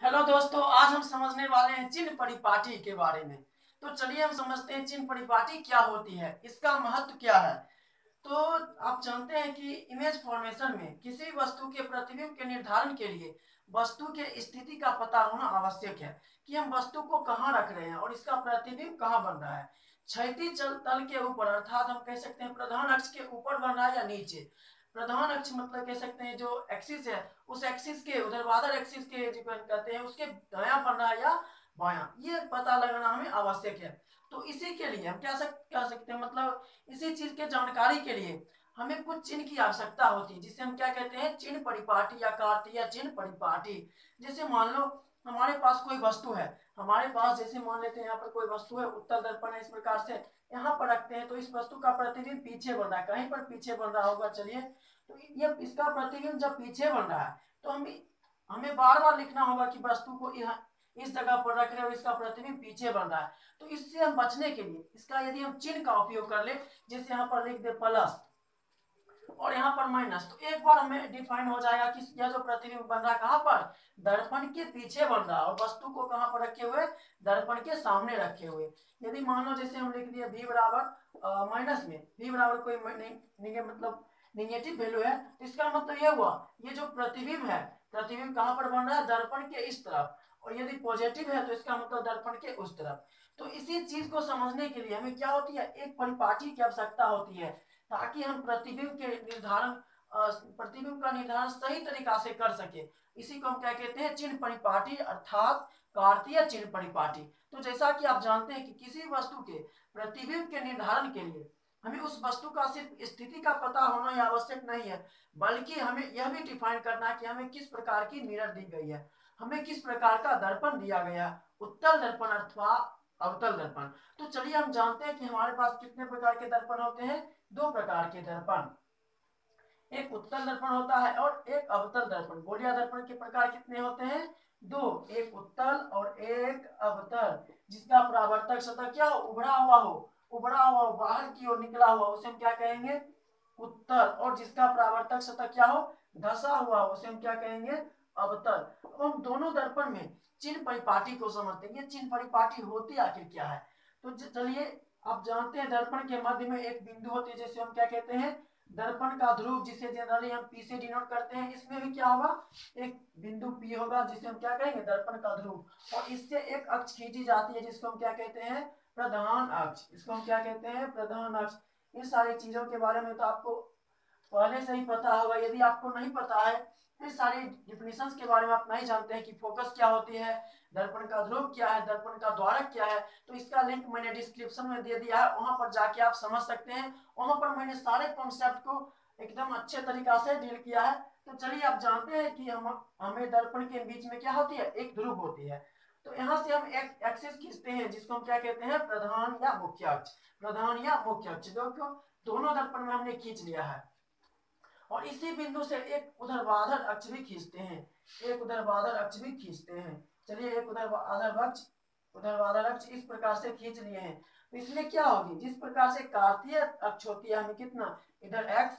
Hello दोस्तों, आज हम समझने वाले हैं चिन्ह परिपाटी के बारे में। तो चलिए हम समझते हैं चिन्ह परिपाटी क्या होती है, इसका महत्व क्या है। तो आप जानते हैं कि इमेज फॉर्मेशन में किसी वस्तु के प्रतिबिंब के निर्धारण के लिए वस्तु के स्थिति का पता होना आवश्यक है कि हम वस्तु को कहाँ रख रहे हैं और इसका प्रतिबिंब कहाँ बन रहा है। क्षैतिज तल के ऊपर अर्थात हम कह सकते हैं प्रधान अक्ष के ऊपर बन रहा है या नीचे। प्रधान अक्ष मतलब कह सकते हैं जो एक्सिस है, उस एक्सिस के ऊर्ध्वाधर एक्सिस के जो कहते हैं उसके दायां बन रहा है या बायां, ये पता लगाना हमें आवश्यक है। तो इसी के लिए हम क्या सकते हैं, मतलब इसी चीज के जानकारी के लिए हमें कुछ चिन्ह की आवश्यकता होती है, जिसे हम क्या कहते हैं, चिन्ह परिपाटी या कार्तीय चिन्ह परिपाटी। जैसे मान लो हमारे पास कोई वस्तु है, हमारे पास जैसे मान लेते हैं यहाँ पर कोई वस्तु है, उत्तल दर्पण है, इस प्रकार से यहाँ पर रखते हैं तो इस वस्तु का प्रतिबिंब पीछे बन रहा है, कहीं पर पीछे बन रहा होगा। चलिए, तो ये इसका प्रतिबिंब जब पीछे बन रहा है तो हमें बार बार लिखना होगा कि वस्तु को इस जगह पर रख रहे हो, इसका प्रतिबिंब पीछे बन रहा है। तो इससे हम बचने के लिए इसका यदि हम चिन्ह का उपयोग कर ले, जैसे यहाँ पर लिख दे प्लस और यहाँ पर माइनस, तो एक बार हमें डिफाइन हो जाएगा कि यह जो प्रतिबिंब बन रहा है कहाँ पर, दर्पण के पीछे बन रहा है, और वस्तु को कहाँ पर रखे हुए, दर्पण के सामने रखे हुए। यदि मान लो जैसे हम लिख दिए v बराबर माइनस में, v बराबर कोई मतलब निगेटिव वैल्यू है, तो इसका मतलब ये हुआ ये जो प्रतिबिंब है, प्रतिबिंब कहाँ पर बन रहा है, दर्पण के इस तरफ, और यदि पॉजिटिव है तो इसका मतलब दर्पण के उस तरफ। तो इसी चीज को समझने के लिए हमें क्या होती है, एक परिपाटी की आवश्यकता होती है, ताकि हम प्रतिबिंब का निर्धारण सही तरीका से कर सके। इसी को हम क्या कहते हैं, चिन्ह परिपाटी अर्थात कार्तीय चिन्ह परिपाटी। तो जैसा कि आप जानते हैं कि किसी वस्तु के प्रतिबिंब के निर्धारण के लिए हमें उस वस्तु का सिर्फ स्थिति का पता होना ही आवश्यक नहीं है, बल्कि हमें यह भी डिफाइन करना है कि हमें किस प्रकार की मिरर दी गई है, हमें किस प्रकार का दर्पण दिया गया है, उत्तल दर्पण अथवा अवतल दर्पण। तो चलिए हम जानते हैं कि हमारे पास कितने प्रकार के दर्पण होते हैं, दो प्रकार के दर्पण, एक उत्तल दर्पण होता है और एक अवतल दर्पण। गोलिया दर्पण के प्रकार कितने होते हैं, दो, एक उत्तल और एक अवतल, जिसका परावर्तक सतह क्या हो, उभरा हुआ हो, उभरा हुआ हो, बाहर की ओर निकला हुआ, उसे हम क्या कहेंगे, उत्तल, और जिसका परावर्तक सतह क्या हो, धसा हुआ हो, उसे हम क्या कहेंगे, अवतल। अब हम दोनों दर्पण में चिन्ह परिपाटी को समझते हैं, ये चिन्ह परिपाटी होती आखिर क्या है। तो चलिए, आप जानते हैं दर्पण के मध्य में एक बिंदु होती है, जैसे हम क्या कहते हैं, दर्पण का ध्रुव, जिसे जनरली हम पी से डिनोट करते हैं। इसमें भी क्या होगा, एक बिंदु पी होगा, जिसे हम क्या कहेंगे, दर्पण का ध्रुव, और इससे एक अक्ष खींची जाती है जिसको हम क्या कहते हैं, प्रधान अक्ष। इसको हम क्या कहते हैं, प्रधान अक्ष। इन सारी चीजों के बारे में तो आपको पहले से ही पता होगा। यदि आपको नहीं पता है, इस सारी डिफिनेशंस के बारे में आप नहीं जानते हैं कि फोकस क्या होती है, दर्पण का ध्रुव क्या है, दर्पण का द्वारक क्या है, तो इसका लिंक मैंने डिस्क्रिप्शन में दे दिया है, वहां पर जाके आप समझ सकते हैं। वहां पर मैंने सारे कॉन्सेप्ट को एकदम अच्छे तरीका से डील किया है। तो चलिए, आप जानते हैं कि हमें दर्पण के बीच में क्या होती है, एक ध्रुव होती है। तो यहाँ से हम एक एक्सिस खींचते हैं, जिसको हम क्या कहते हैं, प्रधान या मुख्य अक्ष। प्रधान या मुख्य अक्ष दोनों दर्पण में हमने खींच लिया है, और इसी बिंदु से एक ऊर्ध्वाधर अक्ष भी खींचते हैं, एक ऊर्ध्वाधर अक्ष भी खींचते हैं। चलिए, एक ऊर्ध्वाधर अक्ष इस प्रकार से खींच लिए हैं। तो इसमें क्या होगी, जिस प्रकार से कार्तीय अक्ष होती है, हमें कितना, इधर x,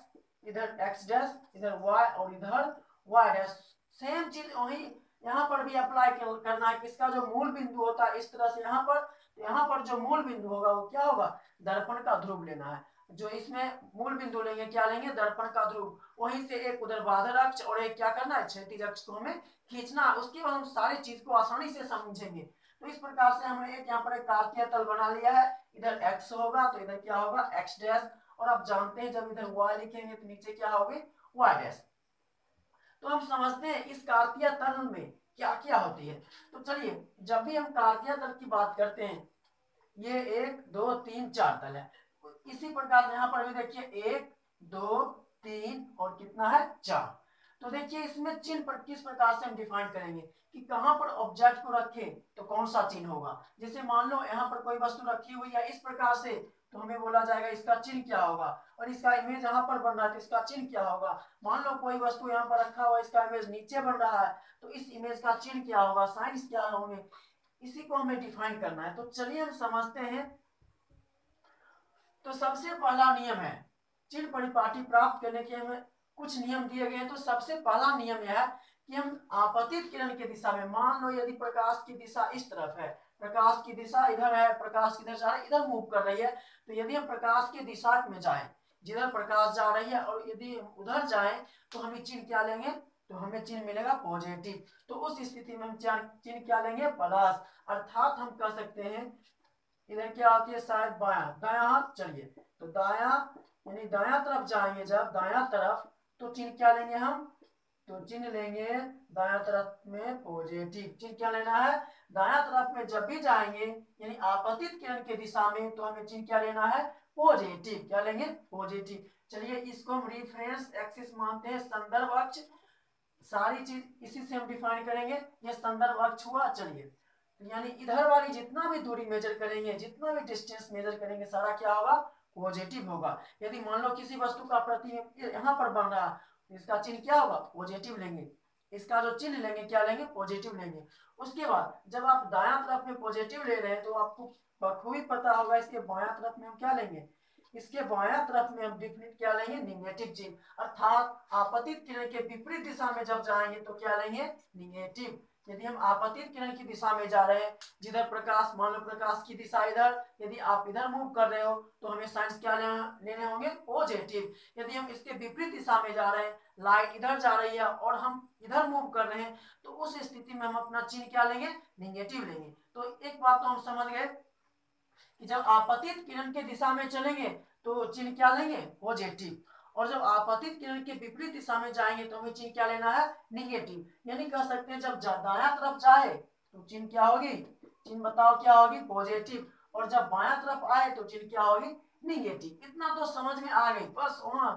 इधर x डैश, इधर y और इधर y डैश, सेम चीज वही यहाँ पर भी अप्लाई करना है। किसका जो मूल बिंदु होता है इस तरह से यहाँ पर, तो यहाँ पर जो मूल बिंदु होगा वो क्या होगा, दर्पण का ध्रुव लेना है। जो इसमें मूल बिंदु लेंगे, क्या लेंगे, दर्पण का ध्रुव, वहीं से एक ऊर्ध्वाधर अक्ष और एक क्या करना है, क्षैतिज अक्ष को हमें खींचना है। उसके बाद हम सारी चीज को आसानी से समझेंगे। तो इस प्रकार से हमने एक यहाँ पर एक कार्तीय तल बना लिया है, इधर x होगा तो इधर क्या होगा, x डैश, और आप जानते हैं जब इधर y लिखेंगे तो नीचे क्या होगी, y डैश। तो हम समझते हैं इस कार्तीय तल में क्या क्या होती है। तो चलिए, जब भी हम कार्तीय तल की बात करते हैं, ये 1 2 3 4 तल है। इसी प्रकार यहाँ पर भी देखिए 1 2 3 और कितना है, 4। तो देखिए इसमें चिन्ह पर किस प्रकार से हम डिफाइन करेंगे कि कहां पर ऑब्जेक्ट को रखें तो कौन सा चिन्ह होगा। जैसे मान लो यहाँ पर कोई वस्तु रखी हुई है इस प्रकार से, तो हमें बोला जाएगा इसका चिन्ह क्या होगा, और इसका इमेज यहाँ पर बन रहा है तो इसका चिन्ह क्या होगा। मान लो कोई वस्तु यहाँ पर रखा हुआ, इसका इमेज नीचे बन रहा है, तो इस इमेज का चिन्ह क्या होगा, साइंस क्या होंगे, इसी को हमें डिफाइन करना है। तो चलिए हम समझते हैं। तो सबसे पहला नियम है, चिन्ह परिपाटी प्राप्त करने के हमें कुछ नियम दिए गए हैं। तो सबसे पहला नियम यह है कि हम आपतित किरण की दिशा में, मान लो यदि प्रकाश की दिशा इस तरफ है, प्रकाश की दिशा इधर है, प्रकाश किधर जा रहा है, इधर मूव कर रही है, तो यदि हम प्रकाश की दिशा में जाएं, जिधर प्रकाश जा रही है, और यदि उधर जाएं तो हमें चिन्ह क्या लेंगे, तो हमें चिन्ह मिलेगा पॉजिटिव। तो उस स्थिति में हम चिन्ह क्या लेंगे, प्लस। अर्थात हम कह सकते हैं इधर क्या आती है, शायद बायां, दायां हाथ, चलिए तो दायां यानी दायां तरफ जाएंगे, जब दायां तरफ तो चिन्ह क्या लेंगे हम, तो चिन्ह लेंगे दायां तरफ में पॉजिटिव। चिन्ह क्या लेना है, दायां तरफ में जब भी जाएंगे यानी आपतित किरण की दिशा में, तो हमें चिन्ह क्या लेना है, पॉजिटिव। क्या लेंगे, पॉजिटिव। चलिए इसको हम रेफरेंस एक्सिस मानते हैं, संदर्भ अक्ष। सारी चीज इसी से हम डिफाइन करेंगे, ये संदर्भ अक्ष हुआ। चलिए यानी इधर वाली जितना भी दूरी मेजर करेंगे, जितना भी डिस्टेंस मेजर करेंगे, सारा क्या होगा, पॉजिटिव होगा। यदि मान लो किसी वस्तु का प्रतिबिंब यहाँ पर बन रहा है, इसका चिन्ह क्या होगा, पॉजिटिव लेंगे। इसका जो चिन्ह लेंगे क्या लेंगे, पॉजिटिव लेंगे। उसके बाद जब आप दायां तरफ में पॉजिटिव ले रहे हैं, तो आपको बखूबी पता होगा इसके बायां तरफ में हम क्या लेंगे, इसके बायां तरफ में हम डिफिनिट क्या लेंगे, निगेटिव चिन्ह। अर्थात आपतित किरण के विपरीत दिशा में जब जाएंगे तो क्या लेंगे, निगेटिव। यदि हम आपतित किरण की दिशा में जा रहे हैं, जिधर प्रकाश, मान लो प्रकाश की दिशा इधर, यदि आप इधर मूव कर रहे हो तो हमें साइंस क्या लेने होंगे, पॉजिटिव। यदि हम इसके विपरीत दिशा में जा रहे हैं, लाइट इधर जा रही है और हम इधर मूव कर रहे हैं, तो उस स्थिति में हम अपना चिन्ह क्या लेंगे, निगेटिव लेंगे। तो एक बात तो हम समझ गए कि जब आपतित किरण की दिशा में चलेंगे तो चिन्ह क्या लेंगे, पॉजिटिव। और जब आपतित किरण के विपरीत दिशा में जाएंगे तो हमें चिन्ह क्या लेना है, निगेटिव। यानी कह सकते हैं जब दायां तरफ जाए तो चिन्ह क्या होगी, चिन्ह बताओ क्या होगी, पॉजिटिव। और जब बायां तरफ आए तो चिन्ह क्या होगी, निगेटिव। इतना तो समझ में आ गई। बस वहां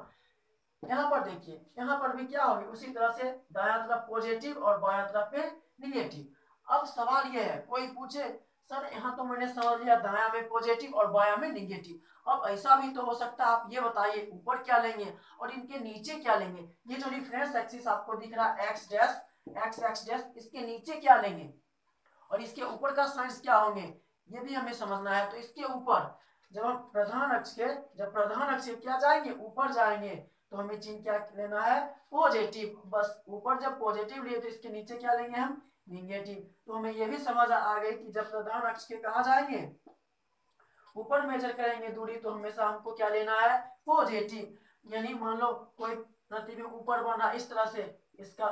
यहाँ पर देखिए, यहाँ पर भी क्या होगी, उसी तरह से दायां तरफ पॉजिटिव और बायां तरफ में निगेटिव। अब सवाल ये है, कोई पूछे सर यहाँ तो मैंने समझ लिया दायां में पॉजिटिव और बायां में निगेटिव, अब ऐसा भी तो हो सकता है, आप ये बताइए ऊपर क्या लेंगे और इनके नीचे क्या लेंगे। ये जो रिफरेंस एक्सिस आपको दिख रहा है x dash, x x dash, इसके नीचे क्या लेंगे और इसके ऊपर का साइंस क्या होंगे, ये भी हमें समझना है। तो इसके ऊपर जब हम प्रधान अक्ष के, जब प्रधान अक्ष क्या जाएंगे, ऊपर जाएंगे, तो हमें चिन्ह क्या लेना है, पॉजिटिव। बस ऊपर जब पॉजिटिव लिए तो इसके नीचे क्या लेंगे हम, निगेटिव। तो हमें यह भी समझ आ गई कि जब प्रधान अक्ष के कहा जाएंगे, ऊपर मेजर करेंगे दूरी, तो हमेशा हमको क्या लेना है, पॉजिटिव। यानी मान लो कोई प्रतिबिंब ऊपर बन रहा इस तरह से, इसका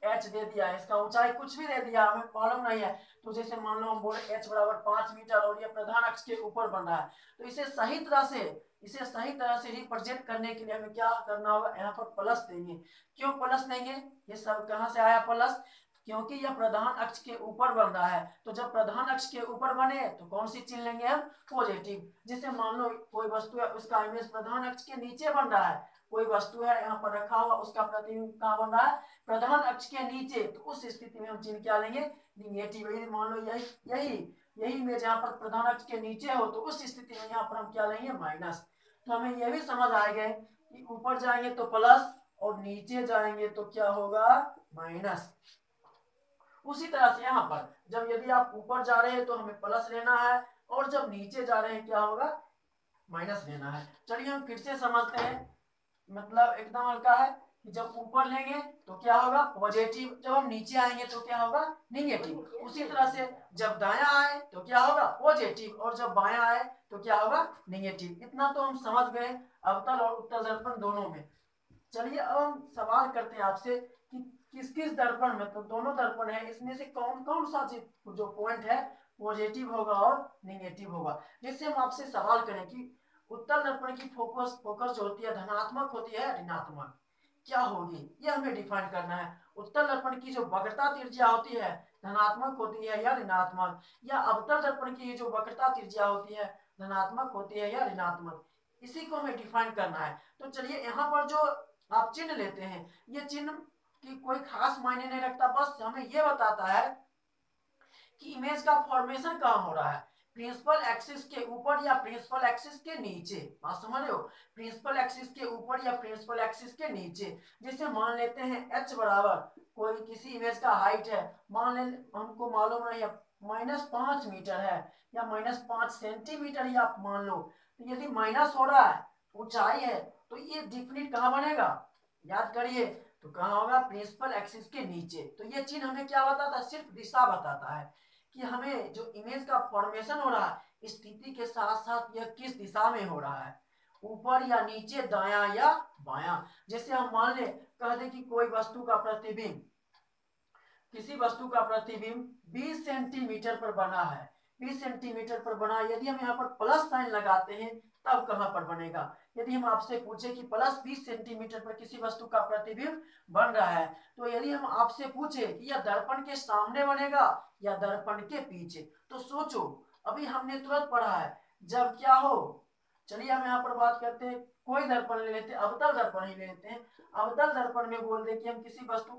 एच दे दिया, इसका ऊंचाई कुछ भी दे दिया, हमें मालूम नहीं है, तो जैसे मान लो हम बोले एच बराबर 5 मीटर और ये प्रधान अक्ष के ऊपर बन रहा है, तो इसे सही तरह से रिप्रेजेंट करने के लिए हमें क्या करना होगा, यहाँ पर प्लस देंगे। क्यों प्लस देंगे, ये सब कहाँ से आया प्लस, क्योंकि यह प्रधान अक्ष के ऊपर बन रहा है। तो जब प्रधान अक्ष के ऊपर बने तो कौन सी चिन्ह लेंगे हम, पॉजिटिव। जैसे मान लो कोई वस्तु है, उसका इमेज प्रधान अक्ष के नीचे बन रहा है, कोई वस्तु है यहाँ पर रखा हुआ, उसका प्रतिबिंब कहाँ बन रहा है, प्रधान अक्ष के नीचे, तो उस स्थिति में हम चिन्ह क्या लेंगे, निगेटिव। यदि मान लो यही यही यही इमेज यहाँ पर प्रधान अक्ष के नीचे हो, तो उस स्थिति में यहाँ पर हम क्या लेंगे, माइनस। तो हमें यह भी समझ आ गए कि ऊपर जाएंगे तो प्लस और नीचे जाएंगे तो क्या होगा, माइनस। उसी तरह से यहाँ पर जब यदि आप ऊपर जा रहे हैं तो हमें प्लस लेना है, और जब नीचे जा रहे हैं क्या होगा, माइनस लेना है। चलिए हम फिर से समझते हैं, मतलब एकदम हल्का है कि जब ऊपर लेंगे तो क्या होगा, पॉजिटिव, जब हम नीचे आएंगे तो क्या होगा, निगेटिव। उसी तरह से जब दायां आए तो क्या होगा, पॉजिटिव, और जब बायां आए तो क्या होगा, निगेटिव। इतना तो हम समझ गए अवतल और उत्तल दर्पण दोनों में। चलिए अब हम सवाल करते हैं आपसे कि किस किस दर्पण में, तो दोनों दर्पण है, इसमें से कौन कौन सा जो पॉइंट है पॉजिटिव होगा और नेगेटिव होगा। जैसे हम आपसे सवाल करें कि उत्तल दर्पण की फोकस जो होती है धनात्मक होती है ऋणात्मक, क्या होगी, ये हमें डिफाइन करना है। उत्तल दर्पण की जो वक्रता त्रिज्या होती है धनात्मक होती है या ऋणात्मक, या अवतल दर्पण की जो वक्रता त्रिज्या होती है धनात्मक होती है या ऋणात्मक, इसी को हमें डिफाइन करना है। तो चलिए यहाँ पर जो आप चिन्ह लेते हैं, ये चिन्ह की कोई खास मायने नहीं रखता, बस हमें ये बताता है कि इमेज का फॉर्मेशन कहाँ हो रहा है, प्रिंसिपल एक्सिस के ऊपर या प्रिंसिपल एक्सिस के नीचे। बात समझ रहे हो, प्रिंसिपल एक्सिस के ऊपर या प्रिंसिपल एक्सिस के नीचे। जैसे मान लेते हैं h बराबर कोई किसी इमेज का हाइट है, मान ले हमको मालूम नहीं है -5 मीटर है या -5 सेंटीमीटर ही आप मान लो, तो यदि माइनस हो रहा है ऊंचाई है तो ये डिफिनिट कहाँ बनेगा, याद करिए तो कहाँ होगा, प्रिंसिपल एक्सिस के नीचे। तो ये चिन्ह हमें क्या बताता है, सिर्फ दिशा बताता है कि हमें जो इमेज का फॉर्मेशन हो रहा है स्थिति के साथ साथ यह किस दिशा में हो रहा है, ऊपर या नीचे, दाया या बाया। जैसे हम मान ले कह दे कि कोई वस्तु का प्रतिबिंब, किसी वस्तु का प्रतिबिंब 20 सेंटीमीटर पर बना है, 20 सेंटीमीटर पर बना, यदि हम यहाँ पर प्लस साइन लगाते हैं तब कहां पर बनेगा। यदि हम आपसे पूछे कि प्लस 20 सेंटीमीटर पर किसी वस्तु का प्रतिबिंब बन रहा है, तो यदि हम आपसे पूछे कि यह दर्पण के सामने बनेगा या दर्पण के पीछे, तो सोचो, अभी हमने तुरंत पढ़ा है जब क्या हो। चलिए हम यहाँ पर बात करते हैं, कोई दर्पण ले लेते हैं, अवतल दर्पण ही ले लेते हैं। अवतल दर्पण में बोल दे कि हम किसी वस्तु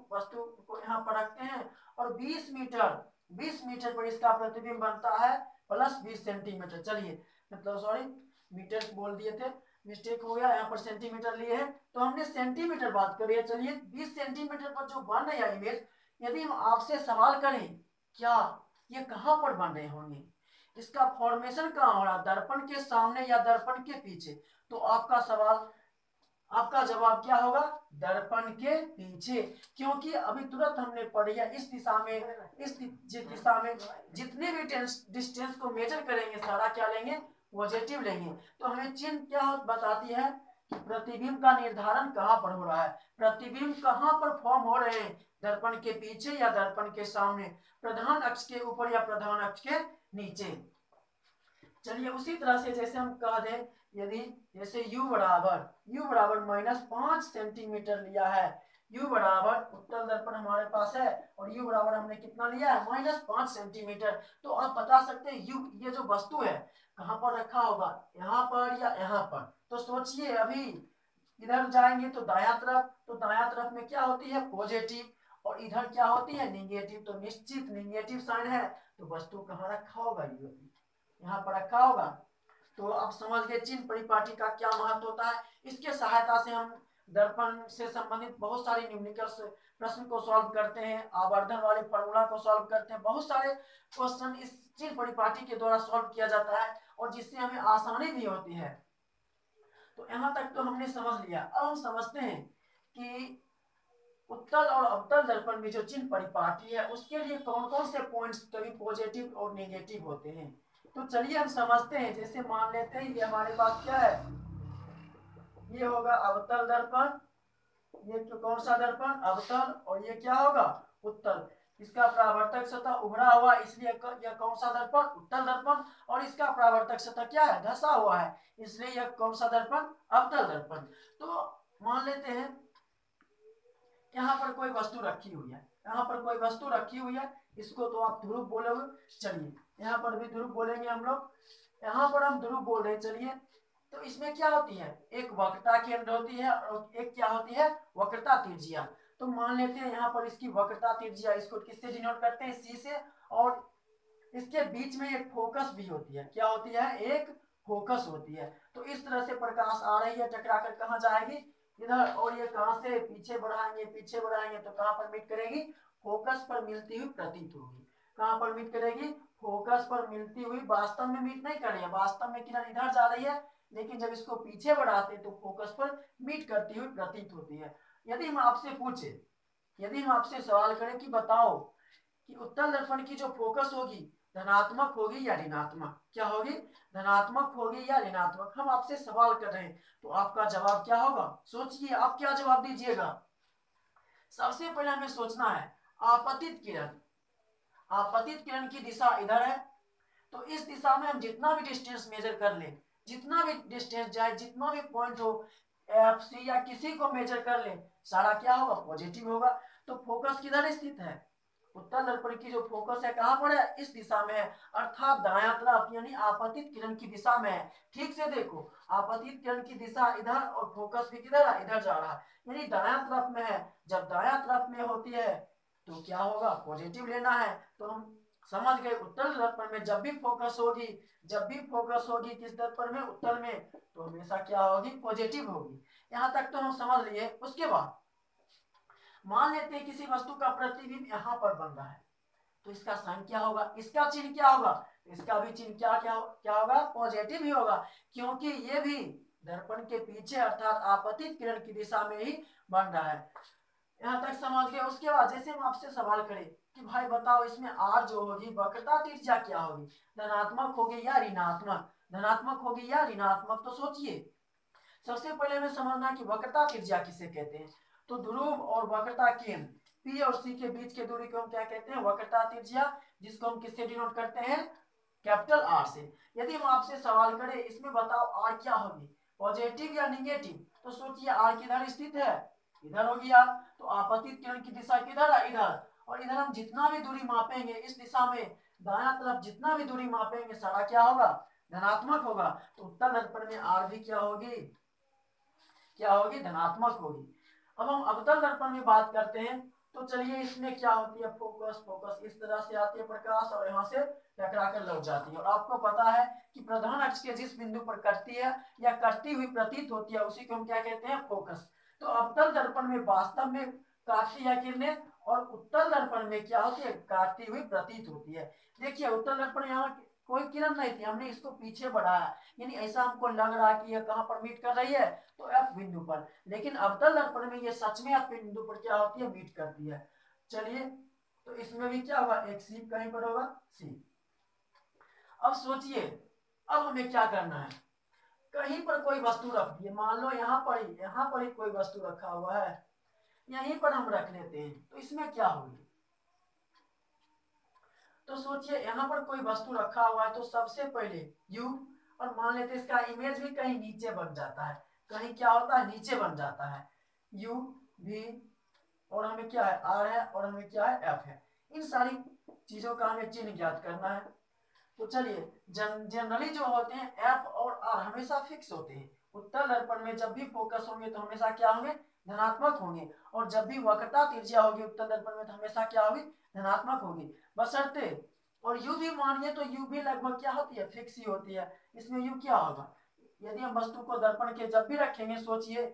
को यहाँ पर रखते हैं और 20 मीटर पर इसका प्रतिबिंब बनता है प्लस 20 सेंटीमीटर। चलिए मतलब सॉरी मीटर बोल दिए थे, मिस्टेक हो गया, यहाँ पर सेंटीमीटर लिए हैं तो हमने सेंटीमीटर बात करी है। चलिए 20 सेंटीमीटर पर जो बन रहा है इमेज, यदि हम आपसे सवाल करें क्या ये कहाँ पर बन रहे होंगे, इसका फॉर्मेशन कहाँ हो रहा, दर्पण के सामने या दर्पण के पीछे, तो आपका सवाल, आपका जवाब क्या होगा, दर्पण के पीछे। क्योंकि अभी तुरंत हमने पढ़ी है इस दिशा में, इस दिशा में जितने भी डिस्टेंस को मेजर करेंगे सारा क्या लेंगे, पॉजिटिव लेंगे। तो हमें चिन्ह क्या बताती है कि प्रतिबिंब का निर्धारण कहाँ पर हो रहा है, प्रतिबिंब कहाँ पर फॉर्म हो रहे हैं, दर्पण के पीछे या दर्पण के सामने, प्रधान अक्ष के ऊपर या प्रधान अक्ष के नीचे। चलिए उसी तरह से जैसे हम कह दें, यदि जैसे u बराबर -5 सेंटीमीटर लिया है, u बराबर उत्तल दर्पण हमारे पास है और u बराबर हमने कितना लिया है, -5 सेंटीमीटर। तो आप बता सकते हैं u ये जो वस्तु है कहाँ पर रखा होगा, यहाँ पर या यहाँ पर। तो सोचिए अभी इधर जाएंगे तो दाया तरफ, तो दाया तरफ में क्या होती है, पॉजिटिव, और इधर क्या होती है, निगेटिव। तो निश्चित निगेटिव साइन है, तो वस्तु कहाँ रखा होगा, यहाँ पर रखा होगा। तो आप समझ गए चिन्ह परिपाटी का क्या महत्व होता है। इसके सहायता से हम दर्पण से संबंधित बहुत सारे न्यूमेरिकल प्रश्न को सॉल्व करते हैं, आवर्धन वाले फॉर्मूला को सॉल्व करते हैं, बहुत सारे क्वेश्चन इस चिन्ह परिपाटी के द्वारा सॉल्व किया जाता है और जिससे हमें आसानी भी होती है। तो यहाँ तक तो हमने समझ लिया। अब हम समझते हैं कि उत्तल और अवतल दर्पण में जो चिन्ह परिपाटी है उसके लिए कौन कौन से पॉइंट्स कभी पॉजिटिव और नेगेटिव होते हैं। तो चलिए हम समझते हैं। जैसे मान लेते हैं ये हमारे पास क्या है, ये होगा अवतल दर्पण, ये तो कौन सा दर्पण, अवतल, और ये क्या होगा, उत्तल। इसका परावर्तक सतह उभरा हुआ, इसलिए यह कौन सा दर्पण, उत्तल दर्पण, और इसका परावर्तक सतह क्या है, धंसा हुआ है, इसलिए यह कौन सा दर्पण, अवतल दर्पण। तो मान लेते हैं यहाँ पर कोई वस्तु रखी हुई है, यहाँ पर कोई वस्तु रखी हुई है, इसको तो आप ध्रुव बोलोगे। चलिए यहाँ पर भी ध्रुव बोलेंगे हम लोग, यहाँ पर हम ध्रुव बोल रहे हैं। चलिए तो इसमें क्या होती है, एक वक्रता केंद्र होती है और एक क्या होती है, वक्रता त्रिज्या। तो मान लेते हैं यहाँ पर इसकी वक्रता त्रिज्या, इसको किससे डिनोट करते हैं, सी से, और इसके बीच में एक फोकस भी होती है, क्या होती है, एक फोकस होती है। तो इस तरह से प्रकाश आ रही है, टकरा कर कहाँ जाएगी, इधर, और ये कहां से पीछे बढ़ाएंगे तो कहां पर मीट करेगी, फोकस पर मिलती हुई प्रतीत होगी। कहां पर मीट करेगी, फोकस पर मिलती हुई, वास्तव में मीट नहीं कर रही है, वास्तव में किरण इधर जा रही है, लेकिन जब इसको पीछे बढ़ाते तो फोकस पर मीट करती हुई प्रतीत होती है। यदि हम आपसे पूछे, यदि हम आपसे सवाल करें कि बताओ कि उत्तल दर्पण की जो फोकस होगी धनात्मक होगी या ऋणात्मक, क्या होगी, धनात्मक होगी या ऋणात्मक, हम आपसे सवाल कर रहे हैं, तो आपका जवाब क्या होगा, सोचिए आप क्या जवाब दीजिएगा। सबसे पहले हमें सोचना है आपतित किरण, आपतित किरण की दिशा इधर है, तो इस दिशा में हम जितना भी डिस्टेंस मेजर कर ले, जितना भी डिस्टेंस जाए, जितना भी पॉइंट हो, एफ सी या किसी को मेजर कर ले, सारा क्या होगा, पॉजिटिव होगा। तो फोकस किधर स्थित है, उत्तल दर्पण की जो फोकस है कहां पर है, इस दिशा में है, अर्थात दायां तरफ, यानी आपतित किरण की दिशा में है। ठीक से देखो, आपतित किरण की दिशा इधर और फोकस भी किधर है, इधर जा रहा है, यानी दायां तरफ में है। जब दायां तरफ में होती है तो क्या होगा, पॉजिटिव लेना है। तो हम समझ गए उत्तल दर्पण में जब भी फोकस होगी, जब भी फोकस होगी किस दर्पण में, उत्तल में, तो हमेशा क्या होगी, पॉजिटिव होगी। यहां तक तो हम समझ लिए। उसके बाद मान लेते हैं किसी वस्तु का प्रतिबिंब यहाँ पर बन रहा है, तो इसका साइन क्या होगा, इसका चिन्ह क्या होगा, इसका भी चिन्ह क्या होगा, पॉजिटिव ही होगा, क्योंकि ये भी दर्पण के पीछे अर्थात आपतित किरण की दिशा में ही बन रहा है। यहाँ तक समझ गए। उसके बाद जैसे हम आपसे सवाल करें कि भाई बताओ इसमें आर जो होगी वक्रता त्रिज्या क्या होगी, धनात्मक होगी या ऋणात्मक, धनात्मक होगी या ऋणात्मक। तो सोचिए सबसे पहले हमें समझना कि वक्रता त्रिज्या किसे कहते हैं। तो ध्रुव और वक्रता केंद्र P और C के बीच की दूरी को हम क्या कहते हैं, वक्रता त्रिज्या, जिसको हम किससे डिनोट करते हैं, कैपिटल आर से। यदि हम आपसे सवाल करें इसमें बताओ आर क्या होगी, पॉजिटिव या निगेटिव, तो सोचिए आर किधर स्थित है, इधर होगी आर। तो आपतित किरण की दिशा किधर है, इधर। और इधर हम जितना भी दूरी मापेंगे इस दिशा में, दायां तरफ जितना भी दूरी मापेंगे सारा क्या होगा, धनात्मक होगा। तो उत्तल दर्पण में आर भी क्या होगी, क्या होगी, धनात्मक होगी। अब हम अवतल दर्पण में बात करते हैं। तो चलिए इसमें क्या होती है, फोकस, फोकस इस तरह से आती है प्रकाश और यहाँ से टकरा कर लौट जाती है। और आपको पता है कि प्रधान अक्ष के जिस बिंदु पर कटती है या कटती हुई प्रतीत होती है उसी को हम क्या कहते हैं, फोकस। तो अवतल दर्पण में वास्तव में काटती है किरणें, और उत्तल दर्पण में क्या होती है, काटती हुई प्रतीत होती है। देखिए उत्तल दर्पण यहाँ कोई किरण नहीं थी, हमने इसको पीछे बढ़ाया, यानी ऐसा हमको लग रहा है कि यह कहां पर मीट कर रही है, तो एफ बिंदु पर। लेकिन अवतल दर्पण में ये सच में एफ बिंदु पर क्या होती है, मीट करती है। चलिए तो इसमें भी क्या होगा, एक सी कहीं पर होगा, सी। अब सोचिए अब हमें क्या करना है, कहीं पर कोई वस्तु रख दिए, मान लो यहाँ पर ही कोई वस्तु रखा हुआ है, यहीं पर हम रख लेते हैं, तो इसमें क्या होगी। तो सोचिए यहाँ पर कोई वस्तु रखा हुआ है, तो सबसे पहले यू, और मान लेते हैं इसका इमेज भी कहीं नीचे बन जाता है, कहीं क्या होता है, नीचे बन जाता है, यू भी, और हमें क्या है, आर है, और हमें क्या है, एफ है। इन सारी चीजों का हमें चिन्ह ज्ञात करना है। तो चलिए जनरली जो होते हैं एफ और आर हमेशा फिक्स होते हैं। उत्तल दर्पण में जब भी फोकस होंगे तो हमेशा क्या होंगे, धनात्मक होंगे, और जब भी वक्रता त्रिज्या होगी उत्तल दर्पण में तो हमेशा क्या होगी, धनात्मक होगी, बशर्ते। और यू भी मानिए तो यू भी लगभग क्या होती है, फिक्स ही होती है। इसमें यू क्या होगा, यदि हम वस्तु को दर्पण के जब भी रखेंगे, सोचिए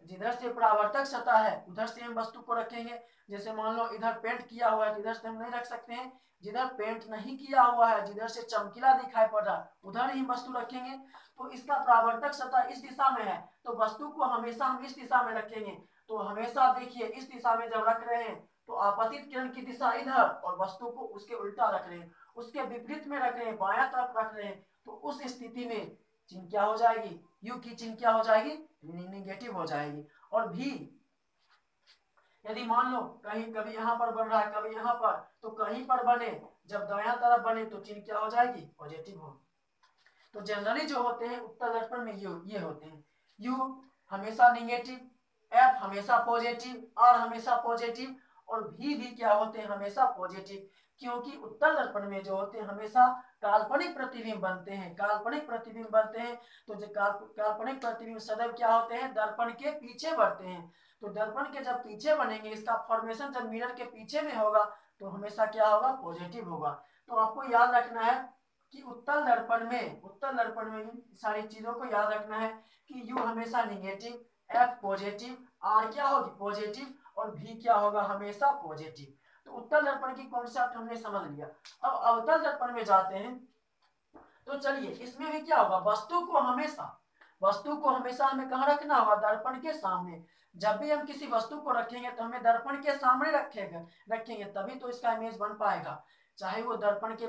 जिधर से परावर्तक सतह है उधर से हम वस्तु को रखेंगे। जैसे मान लो इधर पेंट किया हुआ है, इधर से हम नहीं रख सकते हैं, जिधर पेंट नहीं किया हुआ है, जिधर से चमकीला दिखाई पड़ रहा उधर ही वस्तु रखेंगे। तो इसका परावर्तक सतह इस दिशा में है, तो वस्तु को हमेशा हम इस दिशा में रखेंगे। तो हमेशा देखिए इस दिशा में जब रख रहे हैं तो आपतित किरण की दिशा इधर, और वस्तु को उसके उल्टा रख रहे हैं, उसके विपरीत में रख रहे हैं, बाया तरफ रख रहे हैं, तो उस स्थिति में चिन्ह क्या हो जाएगी, यू की चिन्ह क्या हो जाएगी, निगेटिव हो जाएगी। और भी यदि मान लो कहीं कभी यहाँ पर बन रहा है कभी यहाँ पर, तो कहीं पर बने, जब दायां तरफ बने तो चिन्ह क्या हो जाएगी, पॉजिटिव होगी। तो जनरली जो होते हैं उत्तल दर्पण में ये होते हैं, यू हमेशा निगेटिव, एफ हमेशा पॉजिटिव, आर हमेशा पॉजिटिव, और भी क्या होते हैं, हमेशा पॉजिटिव। क्योंकि उत्तल दर्पण में जो होते हैं हमेशा काल्पनिक प्रतिबिंब बनते हैं, काल्पनिक प्रतिबिंब बनते हैं। तो जो काल्पनिक प्रतिबिंब सदैव क्या होते हैं, दर्पण के पीछे बढ़ते हैं। तो दर्पण के जब पीछे बनेंगे, इसका फॉर्मेशन जब मिरर के पीछे में होगा तो हमेशा क्या होगा, पॉजिटिव होगा। तो आपको याद रखना है कि उत्तल दर्पण में इन सारी चीजों को याद रखना है कि यू हमेशा निगेटिव, एफ पॉजिटिव, आर क्या होगी, पॉजिटिव, और भी क्या होगा, हमेशा पॉजिटिव। तो उत्तल दर्पण की कॉन्सेप्ट हमने समझ लिया। अब अवतल दर्पण में जाते हैं। तो चलिए इसमें भी क्या होगा, वस्तु को हमेशा हमें कहाँ रखना होगा, दर्पण के सामने। जब भी हम किसी वस्तु को रखेंगे तो हमें दर्पण के सामने रखेंगे तभी तो इसका इमेज बन पाएगा। चाहे वो दर्पण के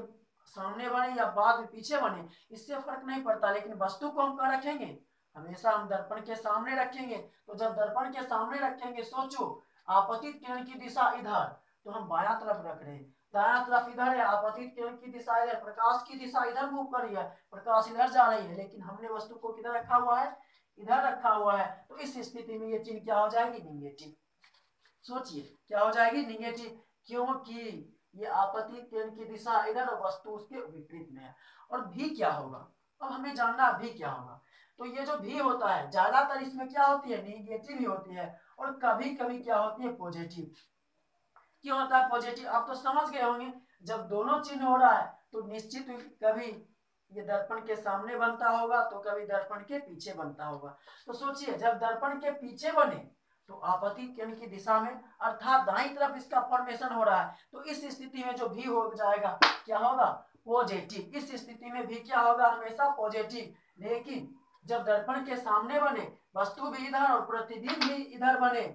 सामने बने या बाद में पीछे बने, इससे फर्क नहीं पड़ता, लेकिन वस्तु को हम कहाँ रखेंगे, हमेशा हम दर्पण के सामने रखेंगे। तो जब दर्पण के सामने रखेंगे, सोचो आपतित किरण की दिशा इधर, तो हम बायां तरफ रख रहे हैं, दायां तरफ इधर है, आपतित किरण की दिशा इधर, प्रकाश की दिशा इधर मूव कर रही है, प्रकाश इधर जा रही है, लेकिन हमने वस्तु को किधर रखा हुआ है, इधर रखा हुआ है। तो इस स्थिति में ये चिन्ह क्या हो जाएगी, निगेटिव। सोचिए क्या हो जाएगी, निगेटिव, क्योंकि ये आपतित किरण की दिशा इधर और वस्तु उसके विपरीत में है। और भी क्या होगा, अब हमें जानना भी क्या होगा। तो ये जो भी होता है ज्यादातर इसमें क्या होती है, निगेटिव ही होती है, और कभी कभी क्या होती है, पॉजिटिव। क्यों होता है पॉजिटिव, आप तो समझ गए होंगे, जब दोनों चिन्ह हो रहा है तो निश्चित कभी ये दर्पण के सामने बनता होगा तो कभी दर्पण के पीछे बनता होगा। तो सोचिए जब दर्पण के पीछे बने तो आपतित किरण की दिशा में, अर्थात दाईं तरफ इसका फॉर्मेशन हो रहा है, तो इस स्थिति में जो भी हो जाएगा क्या होगा, पॉजिटिव। इस स्थिति में भी क्या होगा, हमेशा पॉजिटिव। लेकिन जब दर्पण के सामने बने, वस्तु भी इधर और प्रतिबिंब भी इधर बने,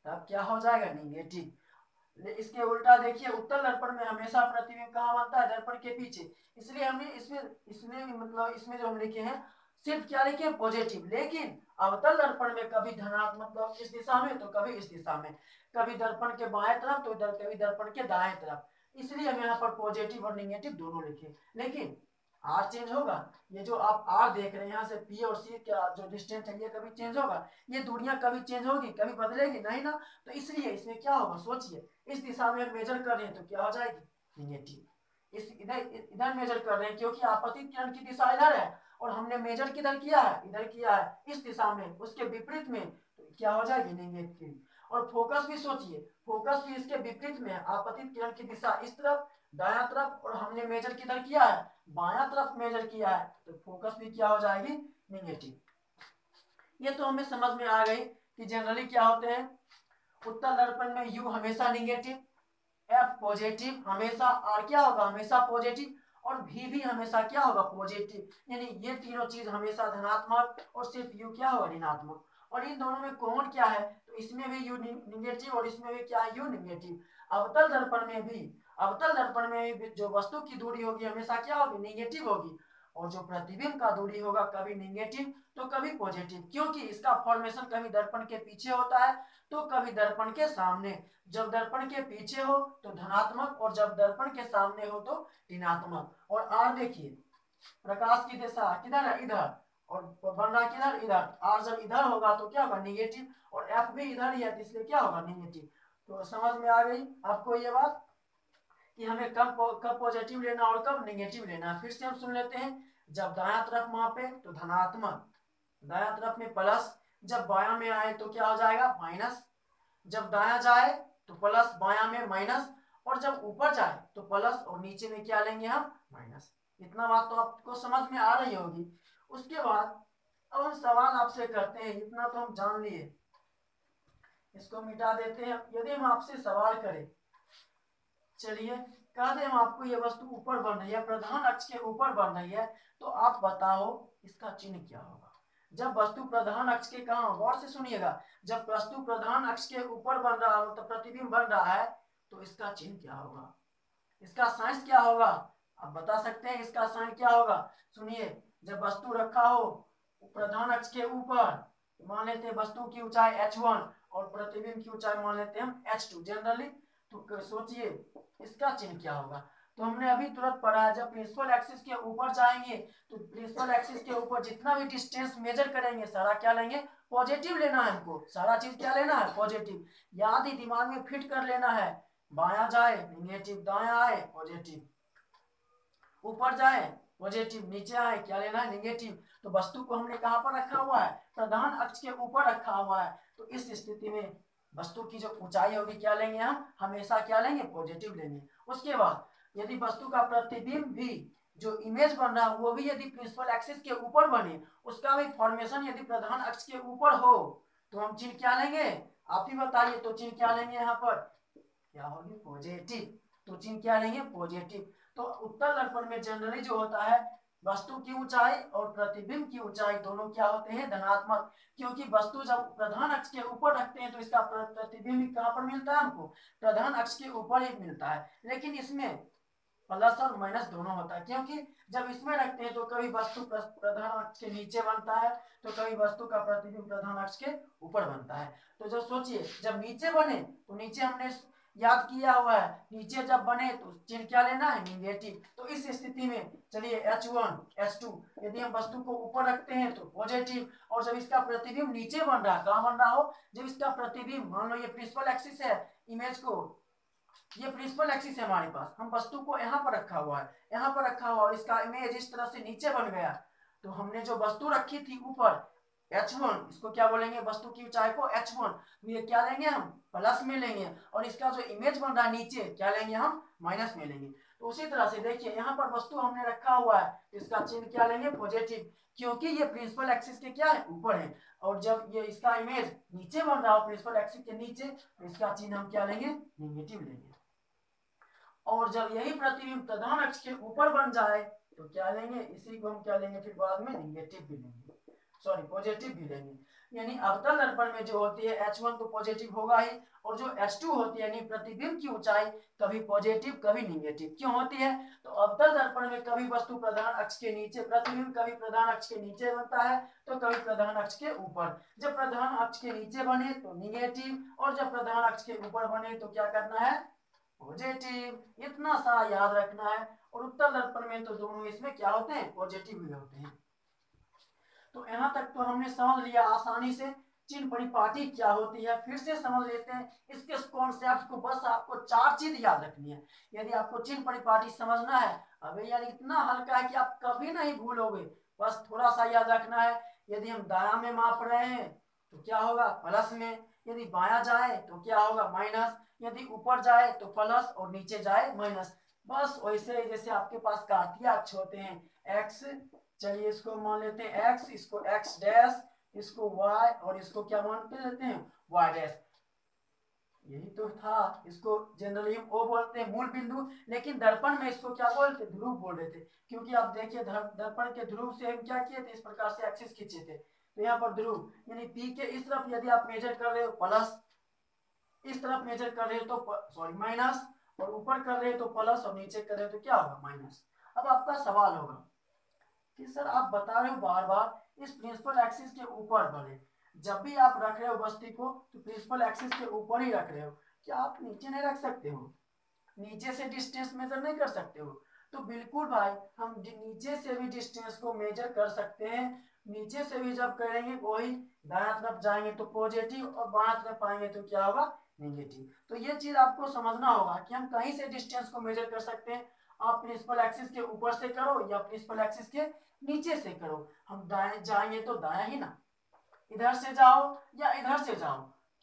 तब क्या हो जाएगा, निगेटिव। इसके उल्टा देखिए, उत्तल दर्पण में हमेशा प्रतिबिंब कहाँ बनता है, दर्पण के पीछे। इसलिए हमने इसमें इसमें मतलब इसमें जो हम लिखे हैं सिर्फ क्या लिखे हैं, पॉजिटिव। लेकिन अवतल दर्पण में कभी धनात्मक मतलब इस दिशा में तो कभी इस दिशा में, कभी दर्पण के बाएं तरफ तो कभी दर्पण के दाएं तरफ। इसलिए हम यहाँ पर पॉजिटिव और निगेटिव दोनों लिखे। लेकिन आर चेंज होगा, ये जो आप आर देख रहे हैं यहाँ से पी और सी का जो डिस्टेंस है ये कभी चेंज होगा, ये दूरियां कभी चेंज होगी, कभी बदलेगी नहीं ना। तो इसलिए इसमें क्या होगा, सोचिए, इस दिशा में मेजर कर रहे हैं तो क्या हो जाएगी, निगेटिव। इस इधर इधर मेजर कर रहे हैं क्योंकि आपतित किरण की दिशा इधर है, और हमने मेजर किधर किया है, इधर किया है, इस दिशा में, उसके विपरीत में, तो क्या हो जाएगी, निगेटिव। और फोकस भी सोचिए, फोकस भी इसके विपरीत में है, आपतित किरण की दिशा इस तरफ दाया तरफ, और हमने मेजर किधर किया है, बाया तरफ मेजर किया है, तो फोकस भी क्या हो जाएगी, निगेटिव। ये तो हमें समझ में आ गई कि जनरली क्या होते हैं, उत्तल दर्पण में यू हमेशा निगेटिव, एफ पॉजिटिव हमेशा, आर क्या होगा, हमेशा पॉजिटिव, और भी हमेशा क्या होगा, पॉजिटिव। यानी ये तीनों चीज हमेशा धनात्मक, और सिर्फ यू क्या होगा, ऋणात्मक। और इन दोनों में कॉमन क्या है, तो इसमें भी यू निगेटिव और इसमें भी क्या है, यू निगेटिव। अवतल दर्पण में भी, अवतल दर्पण में भी जो वस्तु की दूरी होगी हमेशा क्या होगी, निगेटिव होगी, और जो प्रतिबिंब का दूरी होगा कभी निगेटिव तो कभी पॉजिटिव, क्योंकि इसका फॉर्मेशन कभी दर्पण के पीछे होता है तो कभी दर्पण के सामने। जब दर्पण के पीछे हो तो धनात्मक, और जब दर्पण के सामने हो तो ऋणात्मक। और आर देखिए, प्रकाश की दिशा किधर है, इधर, और बन रहा किधर, इधर। आर जब इधर होगा तो क्या होगा, निगेटिव, और एफ भी इधर ही है तो इसलिए क्या होगा, निगेटिव। तो समझ में आ गई आपको ये बात कि हमें कब पॉजिटिव लेना और कब निगेटिव लेना। फिर से हम सुन लेते हैं, जब दाया तरफ मापे तो धनात्मक, दाया तरफ में प्लस, जब बाया में आए तो क्या हो जाएगा, माइनस, जब दाया जाए तो प्लस, बाया में माइनस, और जब ऊपर जाए तो प्लस, और नीचे में क्या लेंगे हम, माइनस। इतना बात तो आपको समझ में आ रही होगी। उसके बाद अब हम सवाल आपसे करते हैं, इतना तो हम जान लिए, इसको मिटा देते हैं। यदि हम आपसे सवाल करें, चलिए कह दें हम आपको, ये वस्तु ऊपर बन रही है, प्रधान अक्ष के ऊपर बन रही है, तो आप बताओ इसका चिन्ह क्या होगा। जब वस्तु प्रधान अक्ष के, कहा गौर से सुनिएगा, जब वस्तु प्रधान अक्ष के ऊपर बन रहा हो तो प्रतिबिंब बन रहा है, तो इसका चिन्ह क्या होगा, इसका साइंस क्या होगा, आप बता सकते हैं इसका साइन क्या होगा। सुनिए, जब वस्तु रखा हो प्रधान अक्ष के ऊपर, मान लेते हैं वस्तु की ऊंचाई h1 और प्रतिबिंब की ऊंचाई मान लेते हैं हम h2 जनरली, तो सोचिए इसका चिन्ह क्या होगा। तो हमने अभी तुरंत पढ़ा है, जब प्रिंसिपल एक्सिस के ऊपर जाएंगे तो प्रिंसिपल एक्सिस के ऊपर जितना भी डिस्टेंस मेजर करेंगे सारा क्या लेंगे, पॉजिटिव लेना है हमको, सारा चीज क्या लेना है, पॉजिटिव। याद ही दिमाग में फिट कर लेना है, बाया जाए निगेटिव, दाया आए पॉजिटिव, ऊपर जाए पॉजिटिव, नीचे आए क्या लेना है, निगेटिव। तो वस्तु को हमने कहां पर रखा हुआ है, प्रधान अक्ष के ऊपर रखा हुआ है, तो इस स्थिति में वस्तु की जो ऊंचाई होगी क्या लेंगे हम, हमेशा क्या लेंगे, पॉजिटिव लेंगे। उसके बाद यदि वस्तु का प्रतिबिंब भी, जो इमेज बन रहा है वो भी यदि प्रिंसिपल एक्सिस के ऊपर बने, उसका भी फॉर्मेशन यदि प्रधान अक्ष के ऊपर हो, तो हम चिन्ह क्या लेंगे, आप ही बताइए। तो चिन्ह क्या लेंगे यहाँ पर, क्या होगी, पॉजिटिव। तो चिन्ह क्या लेंगे, पॉजिटिव। तो उत्तल दर्पण में जनरली जो होता है, वस्तु की ऊंचाई और प्रतिबिंब की ऊंचाई दोनों क्या होते हैं, धनात्मक, क्योंकि वस्तु जब प्रधान अक्ष के ऊपर रखते हैं तो इसका प्रतिबिंब कहां पर मिलता है हमको, प्रधान अक्ष के ऊपर ही मिलता है। लेकिन इसमें प्लस और माइनस दोनों होता है, क्योंकि जब इसमें रखते हैं तो कभी वस्तु प्रधान अक्ष के नीचे बनता है तो कभी वस्तु का प्रतिबिंब प्रधान अक्ष के ऊपर बनता है। तो जब सोचिए, जब नीचे बने तो नीचे हमने याद किया हुआ है, नीचे जब बने तो चिन्ह क्या लेना है, निगेटिव। तो इस स्थिति में चलिए H1 H2 यदि हम वस्तु को ऊपर रखते हैं तो पॉजिटिव, और जब इसका प्रतिबिंब नीचे बन रहा है, कहां बन रहा हो, जब इसका प्रतिबिंब, मान लो ये प्रिंसिपल एक्सिस है, इमेज को, ये प्रिंसिपल एक्सिस है हमारे पास, हम वस्तु को यहाँ पर रखा हुआ है, यहाँ पर रखा हुआ, और इसका इमेज इस तरह से नीचे बन गया, तो हमने जो वस्तु रखी थी ऊपर H1, इसको क्या बोलेंगे, वस्तु की ऊंचाई को H1, तो ये क्या लेंगे हम, प्लस में लेंगे, और इसका जो इमेज बन रहा है नीचे क्या लेंगे हम, माइनस में लेंगे। तो उसी तरह से देखिए, यहाँ पर वस्तु हमने रखा हुआ है, इसका चिन्ह क्या लेंगे, पॉजिटिव, क्योंकि ये प्रिंसिपल एक्सिस के क्या है, ऊपर है। और जब ये इसका इमेज नीचे बन रहा हो प्रिंसिपल एक्सिस के नीचे, तो इसका चिन्ह हम क्या लेंगे, निगेटिव लेंगे। और जब यही प्रतिबिंब प्रधान अक्ष के ऊपर बन जाए तो क्या लेंगे, इसी को हम क्या लेंगे, फिर बाद में निगेटिव भी लेंगे। सॉरी पॉजिटिव भी लेंगे। यानी अवतल दर्पण में जो होती है H1 तो पॉजिटिव होगा ही, और जो H2 होती है यानी प्रतिबिंब की ऊंचाई कभी पॉजिटिव कभी निगेटिव क्यों होती है? तो अवतल दर्पण में कभी वस्तु प्रधान अक्ष के नीचे, प्रतिबिंब कभी प्रधान अक्ष के नीचे बनता है तो कभी प्रधान अक्ष के ऊपर। जब प्रधान अक्ष के नीचे बने तो निगेटिव, और जब प्रधान अक्ष के ऊपर बने तो क्या करना है? पॉजिटिव। इतना सा याद रखना है। और उत्तल दर्पण में तो दोनों इसमें क्या होते हैं? पॉजिटिव भी होते हैं। तो यहाँ तक तो हमने समझ लिया आसानी से चिन्ह परिपाटी क्या होती है। फिर से समझ लेते हैं इसके कॉन्सेप्ट को। बस आपको 4 चीज याद रखनी है यदि आपको चिन्ह परिपाटी समझना है। अबे यार इतना हल्का है कि आप कभी नहीं भूलोगे, बस थोड़ा सा याद रखना है। यदि हम दाया में माप रहे हैं तो क्या होगा? प्लस में। यदि बाया जाए तो क्या होगा? माइनस। यदि ऊपर जाए तो प्लस और नीचे जाए माइनस। बस वैसे जैसे आपके पास कार्तीय अक्ष होते हैं एक्स, चलिए इसको मान लेते हैं एक्स, इसको एक्स डैश, इसको वाई, और इसको क्या मानते लेते हैं? Y dash. यही तो था। इसको जनरली हम ओ बोलते हैं मूल बिंदु, लेकिन दर्पण में इसको क्या बोलते? ध्रुव बोल रहे थे, क्योंकि आप देखिए दर्पण के ध्रुव से हम क्या किए थे? इस प्रकार से एक्सिस खींचे थे। तो यहाँ पर ध्रुव यानी पी के इस तरफ यदि आप मेजर कर रहे हो प्लस, इस तरफ मेजर कर रहे हो तो सॉरी माइनस, और ऊपर कर रहे हो तो प्लस, और नीचे कर रहे हो तो क्या होगा? माइनस। अब आपका सवाल होगा कि सर आप बता रहे हो बार बार इस प्रिंसिपल एक्सिस के ऊपर बढ़े। जब भी आप रख रहे हो वस्तु को तो प्रिंसिपल एक्सिस के ऊपर ही रख रहे हो, क्या आप नीचे नहीं रख सकते हो? नीचे से डिस्टेंस मेजर नहीं कर सकते हो? तो बिल्कुल भाई, हम नीचे से भी डिस्टेंस को मेजर कर सकते हैं। नीचे से भी जब करेंगे वही दाया तरफ जाएंगे तो पॉजिटिव, और बाया तरफ आएंगे तो क्या होगा? नेगेटिव। तो ये चीज आपको समझना होगा कि हम कहीं से डिस्टेंस को मेजर कर सकते हैं। आप प्रिंसिपल एक्सिस के ऊपर से करो या प्रिंसिपल एक्सिस के नीचे से करो, हम दाएं जाएंगे तो दाया ही ना। इधर से जाओ या इधर से जाओ,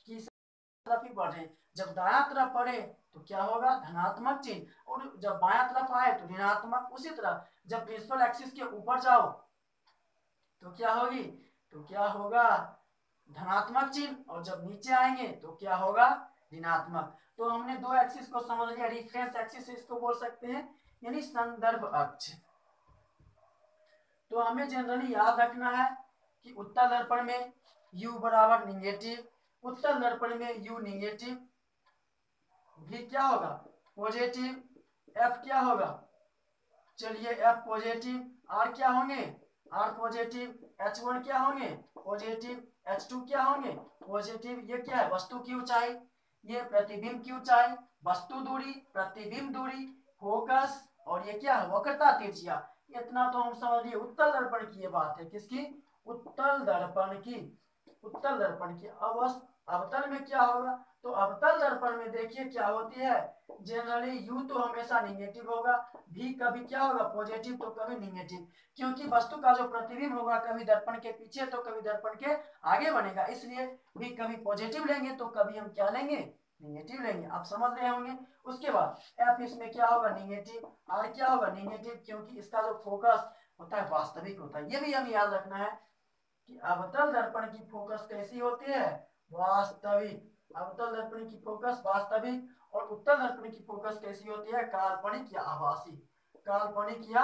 किस तरफ ही बढ़े। जब दाया तरफ बढ़े तो क्या होगा? धनात्मक चिन्ह, और जब बाया तरफ आए तो ऋणात्मक। उसी तरह जब प्रिंसिपल एक्सिस के ऊपर जाओ तो क्या होगी? तो क्या होगा? धनात्मक चिन्ह, और जब नीचे आएंगे तो क्या होगा? ऋणात्मक। तो हमने दो एक्सिस को समझ लिया। रिफरेंस एक्सिस इसको बोल सकते हैं, यानी संदर्भ अक्ष। तो हमें जनरली याद रखना है कि उत्तल दर्पण में u बराबर निगेटिव, उत्तल दर्पण में u निगेटिव, v क्या होगा? पॉजिटिव, f क्या होगा? चलिए f पॉजिटिव, r क्या होंगे? r पॉजिटिव, h1 क्या होंगे? पॉजिटिव, h2 क्या होंगे? पॉजिटिव। ये क्या है? वस्तु की ऊंचाई, ये प्रतिबिंब की ऊंचाई, वस्तु दूरी, प्रतिबिंब दूरी, फोकस, और ये क्या है? वक्रता तिरछिया। इतना तो हम समझ लिए उत्तल दर्पण की ये बात है। किसकी? उत्तल दर्पण की। उत्तल दर्पण की। अब अवतल में क्या होगा? तो अवतल दर्पण में देखिए क्या होती है, जनरली यू तो हमेशा निगेटिव होगा, भी कभी क्या होगा? पॉजिटिव तो कभी निगेटिव, क्योंकि वस्तु का जो प्रतिबिंब होगा कभी दर्पण के पीछे तो कभी दर्पण के आगे बनेगा, इसलिए भी कभी पॉजिटिव लेंगे तो कभी हम क्या लेंगे? निगेटिव लेंगे। आप समझ रहे होंगे। उसके बाद एफ इसमें क्या होगा? निगेटिव, आर क्या होगा? निगेटिव, क्योंकि इसका जो फोकस होता है वास्तविक होता है। ये भी हमें याद रखना है कि अवतल दर्पण की फोकस कैसी होती है? वास्तविक। अवतल दर्पण की फोकस वास्तविक, और उत्तल दर्पण की फोकस कैसी होती है? काल्पनिक या आभासी। काल्पनिक या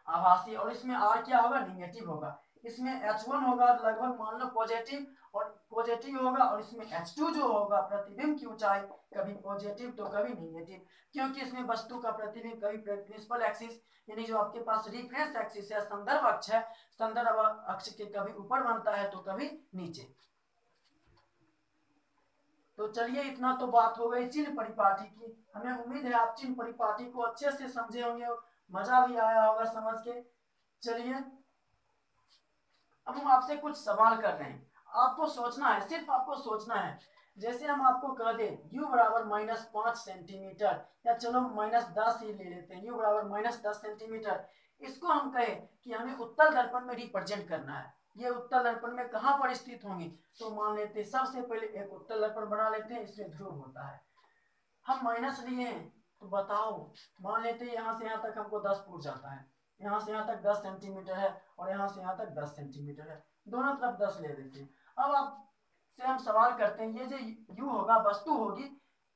आभासी। और इसमें आर क्या होगा? निगेटिव होगा। इसमें H1 होगा लगभग मान लो पॉजिटिव, और पॉजिटिव होगा, और इसमें H2 जो होगा प्रतिबिंब की ऊंचाई कभी पॉजिटिव तो कभी निगेटिव, क्योंकि इसमें वस्तु का प्रतिबिंब कभी प्रिंसिपल एक्सिस यानी जो आपके पास रिफरेंस एक्सिस है, संदर्भ अक्ष है, संदर्भ अक्ष के कभी ऊपर बनता है तो कभी नीचे। तो चलिए इतना तो बात हो गई चिन्ह परिपाटी की। हमें उम्मीद है आप चिन्ह परिपाटी को अच्छे से समझे होंगे, मजा भी आया होगा समझ के। चलिए अब हम आपसे कुछ सवाल कर रहे हैं, आपको सोचना है, सिर्फ आपको सोचना है। जैसे हम आपको कह दें u बराबर -5 सेंटीमीटर, या चलो -10 ही ले लेते हैं, u बराबर -10 सेंटीमीटर। इसको हम कहें कि हमें उत्तल दर्पण में रिप्रेजेंट करना है। ये उत्तल दर्पण में कहाँ पर स्थित होंगी? तो मान लेते हैं सबसे पहले एक उत्तल दर्पण बना लेते हैं, इसमें ध्रुव होता है। हम माइनस लिए हैं तो बताओ, मान लेते हैं यहाँ से यहाँ तक हमको 10 फुट जाता है, यहाँ से यहाँ तक 10 सेंटीमीटर है, और यहाँ से यहाँ तक 10 सेंटीमीटर है, दोनों तरफ 10 ले देते हैं। अब आप से हम सवाल करते हैं, ये जो यू होगा वस्तु होगी,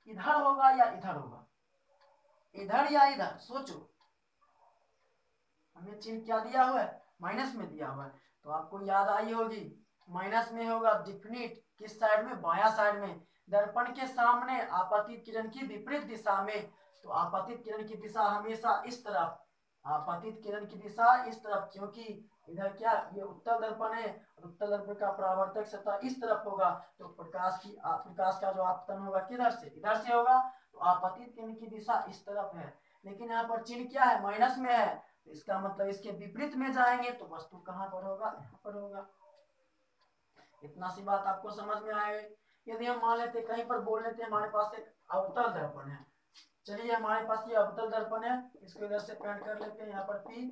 इधर होगा या इधर होगा? इधर या इधर? सोचो। हमें चिन्ह क्या दिया हुआ है? माइनस में दिया हुआ है। तो आपको याद आई होगी, माइनस में होगा डिफिनिट, किस साइड में, बायां साइड में। दर्पण के सामने आपतित किरण की विपरीत दिशा में, तो आपतित किरण की दिशा हमेशा इस तरफ, आपतित किरण की दिशा इस तरफ, क्योंकि इधर क्या, ये उत्तल दर्पण है और उत्तल दर्पण का परावर्तक सतह इस तरफ होगा, तो प्रकाश का जो आपतन होगा किधर से, इधर से होगा। तो आपतित किरण की दिशा इस तरफ है, लेकिन यहाँ पर चिन्ह क्या है, माइनस में है, तो इसका मतलब इसके विपरीत में जाएंगे तो वस्तु कहाँ पर होगा, यहाँ पर होगा। इतना सी बात आपको समझ में आएगी। यदि हम मान लेते कहीं पर बोल लेते हमारे पास एक अवतल दर्पण है, चलिए हमारे पास ये अवतल दर्पण है, इसको इधर से पेंट कर लेते हैं यहाँ पर P।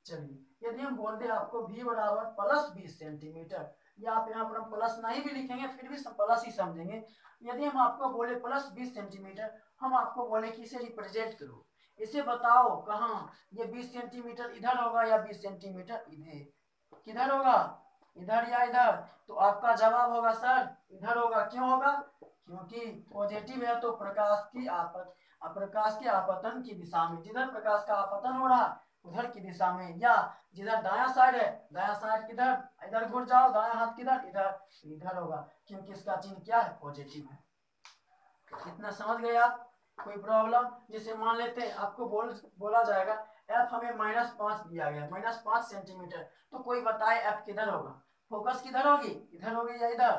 चलिए यदि हम बोल दे आपको V बराबर प्लस 20 सेंटीमीटर, या आप यहाँ पर हम प्लस नहीं भी लिखेंगे फिर भी प्लस ही समझेंगे। यदि हम आपको बोले प्लस 20 सेंटीमीटर, हम आपको बोले कि इसे रिप्रेजेंट करो, इसे बताओ कहाँ, ये 20 सेंटीमीटर इधर होगा या 20 सेंटीमीटर इधर, किधर होगा, इधर या इधर। तो आपका जवाब होगा सर इधर होगा। क्यों होगा, क्योंकि पॉजिटिव है तो प्रकाश के आपतन की दिशा में, जिधर प्रकाश का आपतन हो रहा उधर की दिशा में, या जिधर दायां साइड है, दायां साइड किधर, इधर घुर जाओ, दायां हाथ किधर, इधर, इधर होगा, क्योंकि इसका चिन्ह क्या है, पॉजिटिव है। इतना समझ गए आप। कोई प्रॉब्लम, जैसे मान लेते हैं आपको बोला जाएगा एफ हमें -5 दिया गया, -5 सेंटीमीटर, तो कोई बताए एफ किधर होगा, फोकस किधर होगी, इधर होगी या इधर।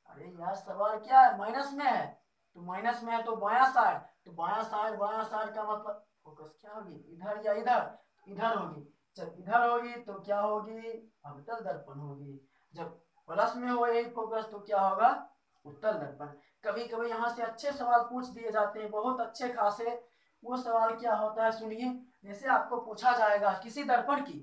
अरे यार सवाल क्या है, माइनस में है, तो माइनस में है तो बायां साइड, तो बायां साइड, बायां साइड का मतलब फोकस क्या होगी, इधर या इधर, इधर होगी। जब इधर होगी तो क्या होगी, अवतल दर्पण होगी। जब प्लस में हो यही फोकस तो क्या होगा, उत्तल दर्पण। कभी कभी यहाँ से अच्छे सवाल पूछ दिए जाते हैं, बहुत अच्छे खासे। वो सवाल क्या होता है सुनिए, जैसे आपको पूछा जाएगा किसी दर्पण की,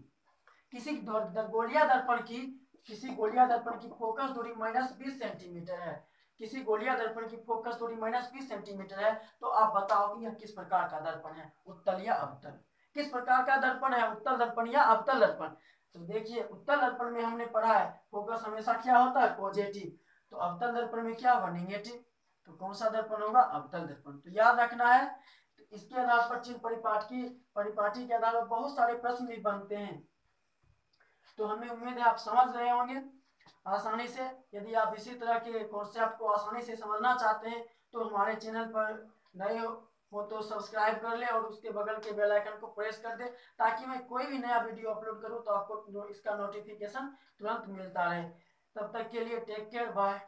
किसी गोलिया दर्पण की, किसी गोलिया दर्पण की फोकस दूरी -20 सेंटीमीटर है, किसी गोलिया दर्पण की फोकस दूरी -20 सेंटीमीटर है, तो आप बताओ कि यह किस प्रकार का दर्पण है, उत्तल या अवतल। किस प्रकार का दर्पण है, उत्तल दर्पण या अवतल दर्पण। तो देखिए उत्तल दर्पण में हमने पढ़ा है फोकस हमेशा क्या होता है, पॉजिटिव, तो अवतल दर्पण में क्या होगा, नेगेटिव। तो कौन सा दर्पण होगा, अवतल दर्पण। तो याद रखना है। तो इसके आधार पर चिन्ह परिपाटी के आधार पर बहुत सारे प्रश्न भी बनते हैं। तो हमें उम्मीद है आप समझ रहे होंगे आसानी से। यदि आप इसी तरह के कॉन्सेप्ट को आसानी से समझना चाहते हैं तो हमारे चैनल पर नए हो तो सब्सक्राइब कर ले और उसके बगल के बेल आइकन को प्रेस कर दे, ताकि मैं कोई भी नया वीडियो अपलोड करूं तो आपको इसका नोटिफिकेशन तुरंत मिलता रहे। तब तक के लिए टेक केयर, बाय।